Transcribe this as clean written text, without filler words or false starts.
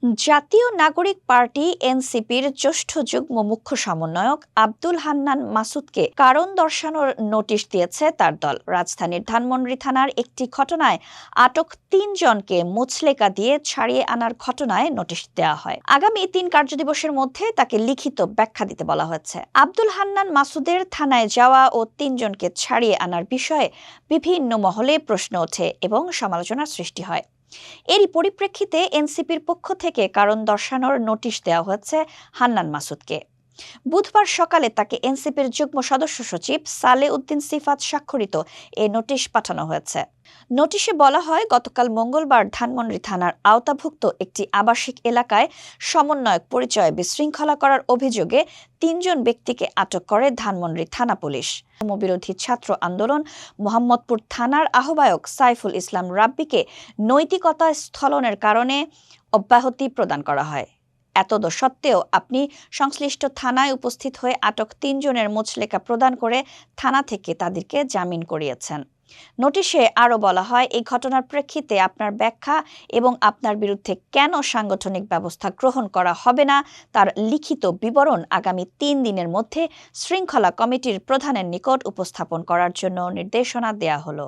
জাতীয় নাগরিক পার্টি এনসিপির জ্যেষ্ঠ যুগ্ম মুখ্য সমন্বয়ক আব্দুল হান্নান মাসুদকে কারণ দর্শানোর নোটিশ দিয়েছে তার দল। রাজধানীর ধানমন্ডি থানার একটি ঘটনায় আটক ৩ জনকে মুচলেকা দিয়ে ছাড়িয়ে আনার ঘটনায় নোটিশ দেওয়া হয়। আগামী ৩ কার্যদিবসের মধ্যে তাকে লিখিত ব্যাখ্যা দিতে বলা হয়েছে। আব্দুল হান্নান মাসুদের থানায় যাওয়া ও ৩ জনকে ছাড়িয়ে আনার বিষয়ে বিভিন্ন মহলে প্রশ্ন ওঠে এবং সমালোচনার সৃষ্টি হয়। এরই পরিপ্রেক্ষিতে এনসিপির পক্ষ থেকে কারণ দর্শানোর নোটিশ দেওয়া হয়েছে হান্নান মাসুদকে। বুধবার সকালে তাকে এনসিপির যুগ্ম সদস্য সচিব সালে উদ্দিন সিফাত স্বাক্ষরিত এ নোটিশ পাঠানো হয়েছে। নোটিশে বলা হয়, গতকাল মঙ্গলবার ধানমন্ডি থানার আওতাভুক্ত একটি আবাসিক এলাকায় সমন্বয়ক পরিচয়ে বিশৃঙ্খলা করার অভিযোগে ৩ জন ব্যক্তিকে আটক করে ধানমন্ডি থানা পুলিশ। বিরোধী ছাত্র আন্দোলন মোহাম্মদপুর থানার আহ্বায়ক সাইফুল ইসলাম রাব্বিকে নৈতিকতা স্থলনের কারণে অব্যাহতি প্রদান করা হয়। সত্ত্বেও আপনি সংশ্লিষ্ট থানায় উপস্থিত হয়ে আটক ৩ জনের মুচলেকা প্রদান করে থানা থেকে তাদেরকে জামিন করিয়েছেন। নোটিশে আরও বলা হয়, এই ঘটনার প্রেক্ষিতে আপনার ব্যাখ্যা এবং আপনার বিরুদ্ধে কেন সাংগঠনিক ব্যবস্থা গ্রহণ করা হবে না তার লিখিত বিবরণ আগামী ৩ দিনের মধ্যে শৃঙ্খলা কমিটির প্রধানের নিকট উপস্থাপন করার জন্য নির্দেশনা দেয়া হলো।